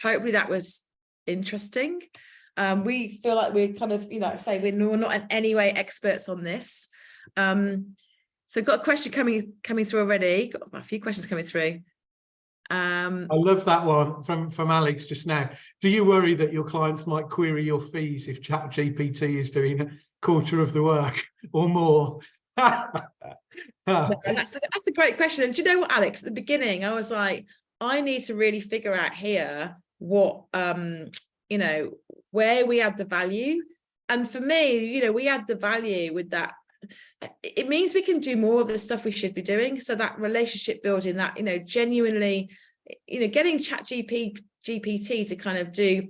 Hopefully that was interesting. We feel like we're kind of, we're not in any way experts on this. So got a question coming through already. Got a few questions coming through. I love that one from Alex just now. Do you worry that your clients might query your fees if ChatGPT is doing a quarter of the work or more? No, that's a great question. And do you know what, Alex, at the beginning I was like, I need to really figure out here what where we add the value. And for me, we add the value with that. It means we can do more of the stuff we should be doing. So that relationship building, that genuinely getting ChatGPT to kind of do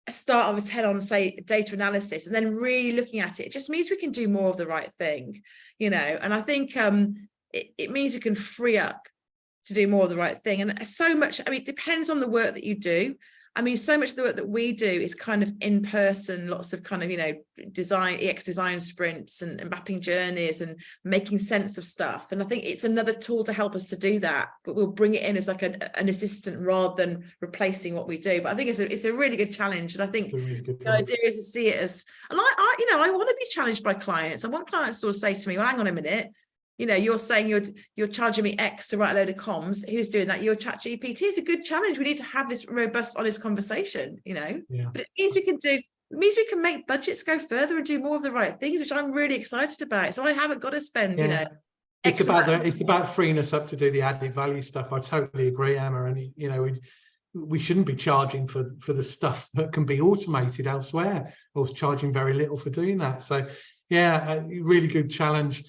a start of a 10 on, say, data analysis, and then really looking at it just means we can do more of the right thing, and I think it means we can free up to do more of the right thing. And so much, it depends on the work that you do. So much of the work that we do is kind of in person, lots of kind of, EX design sprints and mapping journeys and making sense of stuff. And I think it's another tool to help us to do that, but we'll bring it in as like an assistant rather than replacing what we do. But I think it's a really good challenge. And I think the idea is to see it as, and I want to be challenged by clients. I want clients to say to me, well, hang on a minute, you're saying you're charging me X to write a load of comms. Who's doing that? Your ChatGPT is a good challenge. We need to have this robust, honest conversation, Yeah. But it means we can make budgets go further and do more of the right things, which I'm really excited about. So I haven't got to spend, It's about freeing us up to do the added value stuff. I totally agree, Emma. And we shouldn't be charging for the stuff that can be automated elsewhere, or charging very little for doing that. So yeah, a really good challenge.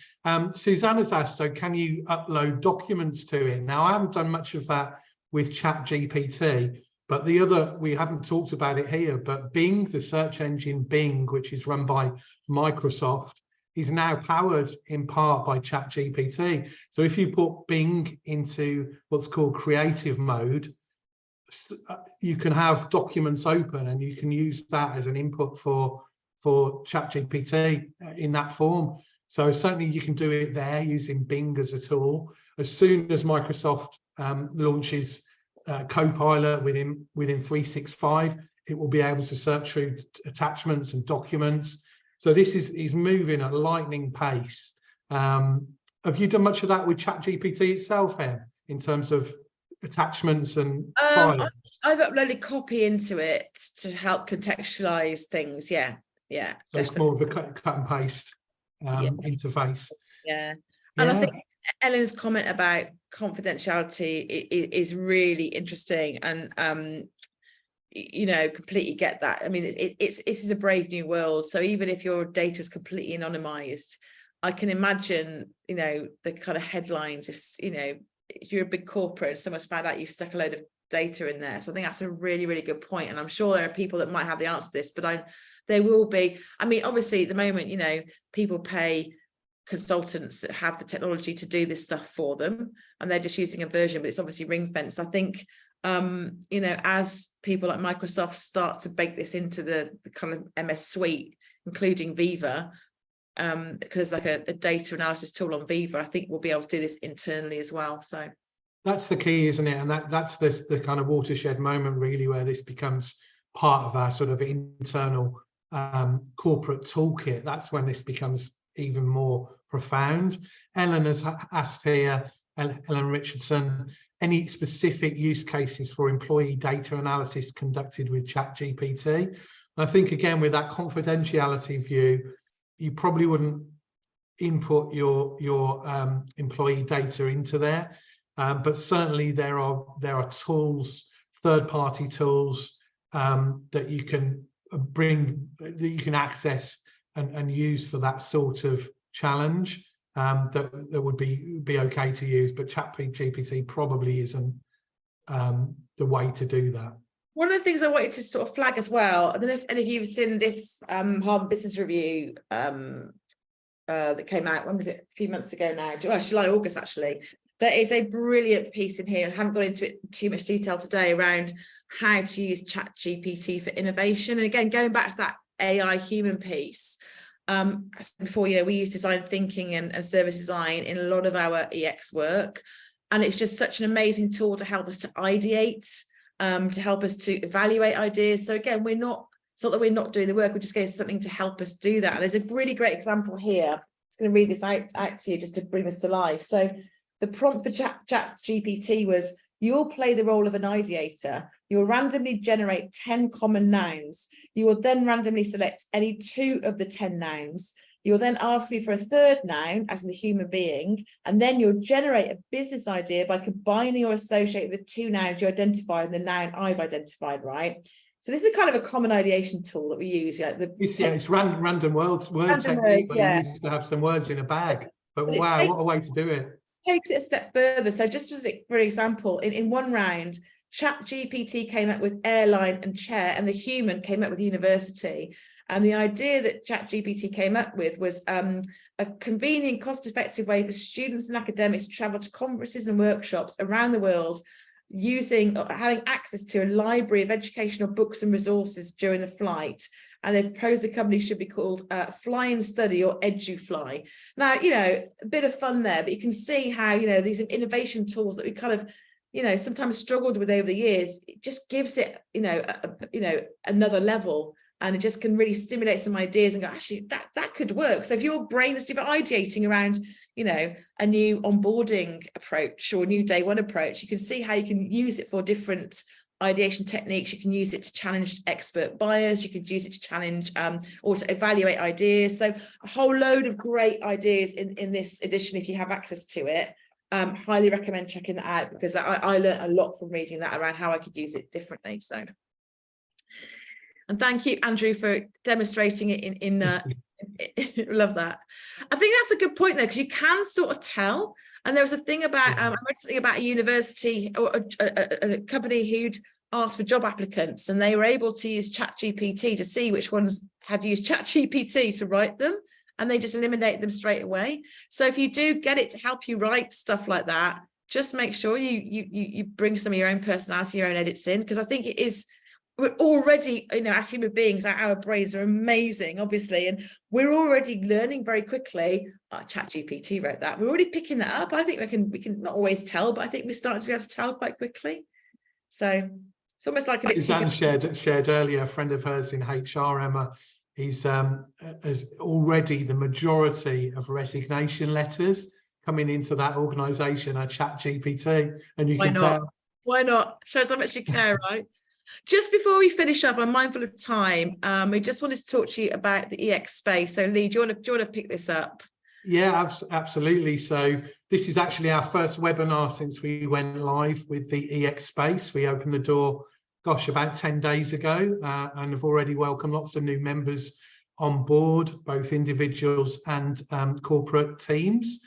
Susanna's asked, so can you upload documents to it? Now, I haven't done much of that with ChatGPT, but we haven't talked about it here, but Bing, the search engine Bing, which is run by Microsoft, is now powered in part by ChatGPT. So if you put Bing into what's called creative mode, you can have documents open and you can use that as an input for ChatGPT in that form. So certainly you can do it there using Bing as a tool. As soon as Microsoft launches Copilot within 365, it will be able to search through attachments and documents. So this is moving at lightning pace. Have you done much of that with ChatGPT itself, Em, in terms of attachments and files? I've uploaded copy into it to help contextualize things. Yeah, so definitely. It's more of a cut and paste interface. Yeah. And I think Ellen's comment about confidentiality is really interesting, and completely get that. This is a brave new world. So even if your data is completely anonymized, I can imagine the kind of headlines if you're a big corporate and someone's found out you've stuck a load of data in there. So I think that's a really, really good point. And I'm sure there are people that might have the answer to this, but there will be. Obviously at the moment, people pay consultants that have the technology to do this stuff for them, and they're just using a version, but it's obviously ring fenced. I think, as people like Microsoft start to bake this into the kind of MS suite, including Viva, because like a data analysis tool on Viva, I think we'll be able to do this internally as well. So that's the key, isn't it? And that's the kind of watershed moment really, where this becomes part of our sort of internal corporate toolkit. That's when this becomes even more profound. Ellen has asked here, Ellen Richardson, any specific use cases for employee data analysis conducted with ChatGPT? And I think again, with that confidentiality view, you probably wouldn't input your employee data into there, but certainly there are tools, third-party tools that you can that you can access and use for that sort of challenge, that would be okay to use. But ChatGPT probably isn't the way to do that. One of the things I wanted to sort of flag as well, I don't know if any of you have seen this Harvard Business Review that came out, when was it? A few months ago now, July, August actually. There is a brilliant piece in here. I haven't gone into it too much detail today around how to use ChatGPT for innovation. And again, going back to that AI human piece, before, you know, we use design thinking and service design in a lot of our EX work. And it's just such an amazing tool to help us to ideate, to help us to evaluate ideas. So again, it's not that we're not doing the work, we're just getting something to help us do that. And there's a really great example here. I'm just going to read this out to you just to bring this to life. So the prompt for ChatGPT was, you'll play the role of an ideator. You'll randomly generate 10 common nouns. You will then randomly select any 2 of the 10 nouns. You'll then ask me for a third noun, as in the human being, and then you'll generate a business idea by combining or associating the 2 nouns you identified and the noun I've identified, right? So this is kind of a common ideation tool that we use. Yeah, it's random word technique, but you used to have some words in a bag. But wow, what a way to do it. Takes it a step further. So just for example, in one round, ChatGPT came up with airline and chair, and the human came up with university. And the idea that ChatGPT came up with was a convenient, cost-effective way for students and academics to travel to conferences and workshops around the world, having access to a library of educational books and resources during the flight. And they proposed the company should be called Fly and Study, or EduFly. Now, you know, a bit of fun there, but you can see how, you know, these innovation tools that we kind of, you know, sometimes struggled with over the years, it just gives it, you know, another level. And it just can really stimulate some ideas and go, actually, that could work. So if you're ideating around, you know, a new onboarding approach or a new day one approach, you can see how you can use it for different ideation techniques. You can use it to challenge expert bias. You can use it to challenge or to evaluate ideas. So a whole load of great ideas in this edition, if you have access to it. Highly recommend checking that out, because I learned a lot from reading that around how I could use it differently. So. And thank you, Andrew, for demonstrating it love that. I think that's a good point there, because you can sort of tell. And there was a thing about, I read something about a university or a company who'd asked for job applicants, and they were able to use ChatGPT to see which ones had used ChatGPT to write them, and they just eliminate them straight away. So if you do get it to help you write stuff like that, just make sure you bring some of your own personality, your own edits in, because I think it is, we're already, you know, as human beings, our brains are amazing, obviously, and we're already learning very quickly. ChatGPT wrote that. We're already picking that up. I think we can not always tell, but I think we're starting to be able to tell quite quickly. So it's almost like a bit. Suzanne shared earlier, a friend of hers in HR, Emma, is already the majority of resignation letters coming into that organisation are ChatGPT, and you can tell. Why not? Shows how much you care, right? Just before we finish up, I'm mindful of time. We just wanted to talk to you about the EX space. So Lee, do you want to pick this up? Yeah, absolutely. So this is actually our first webinar since we went live with the EX space. We opened the door, gosh, about 10 days ago, and have already welcomed lots of new members on board, both individuals and corporate teams.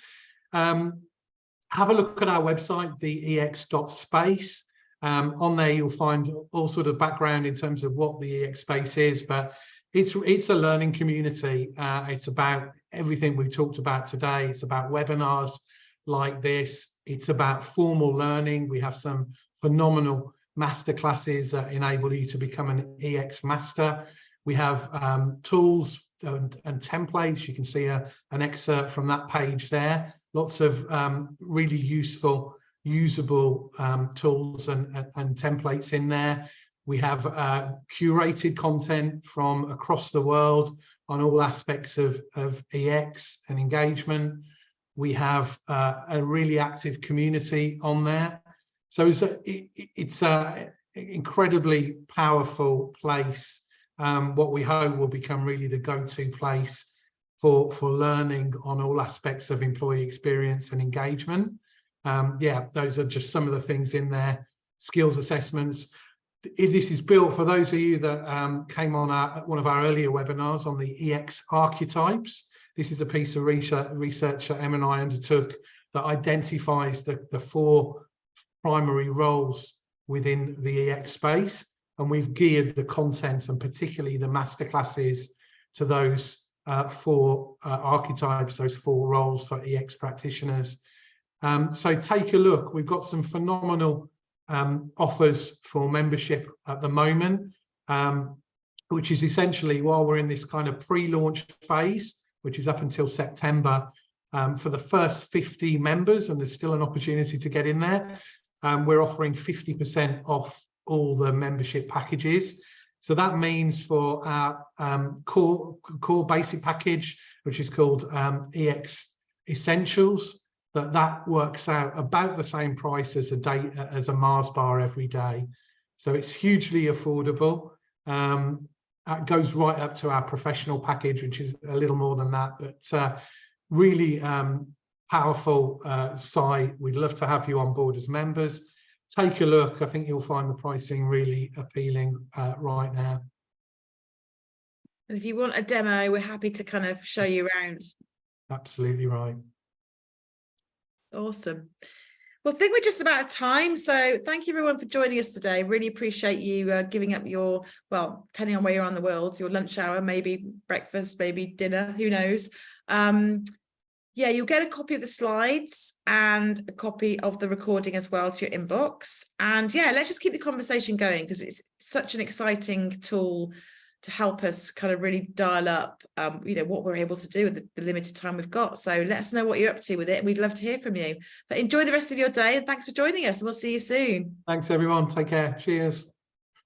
Have a look at our website, the ex.space. On there, you'll find all sort of background in terms of what the EX space is, but it's a learning community. It's about everything we've talked about today. It's about webinars like this. It's about formal learning. We have some phenomenal masterclasses that enable you to become an EX master. We have tools and templates. You can see an excerpt from that page there. Lots of really useful, usable tools and templates in there. We have curated content from across the world on all aspects of EX and engagement. We have a really active community on there. So it's an incredibly powerful place, what we hope will become really the go-to place for learning on all aspects of employee experience and engagement. Yeah, those are just some of the things in there. Skills assessments. this is built for those of you that came on one of our earlier webinars on the EX archetypes. This is a piece of research that Em and I undertook that identifies the 4 primary roles within the EX space, and we've geared the content and particularly the masterclasses to those 4 archetypes, those 4 roles for EX practitioners. So take a look. We've got some phenomenal offers for membership at the moment, which is essentially, while we're in this kind of pre-launch phase, which is up until September, for the first 50 members, and there's still an opportunity to get in there, we're offering 50% off all the membership packages. So that means for our core basic package, which is called EX Essentials, that works out about the same price as a Mars bar every day. So it's hugely affordable. That goes right up to our professional package, which is a little more than that, but really powerful site. We'd love to have you on board as members. Take a look. I think you'll find the pricing really appealing right now. And if you want a demo, we're happy to kind of show you around. Absolutely right. Awesome. Well, I think we're just about time. So thank you everyone for joining us today. Really appreciate you giving up your, well, depending on where you're on the world, your lunch hour, maybe breakfast, maybe dinner, who knows. Yeah, you'll get a copy of the slides and a copy of the recording as well to your inbox. And yeah, let's just keep the conversation going, because it's such an exciting tool to help us kind of really dial up, you know, what we're able to do with the limited time we've got. So let us know what you're up to with it. We'd love to hear from you. But enjoy the rest of your day, and thanks for joining us, and we'll see you soon. Thanks, everyone. Take care. Cheers.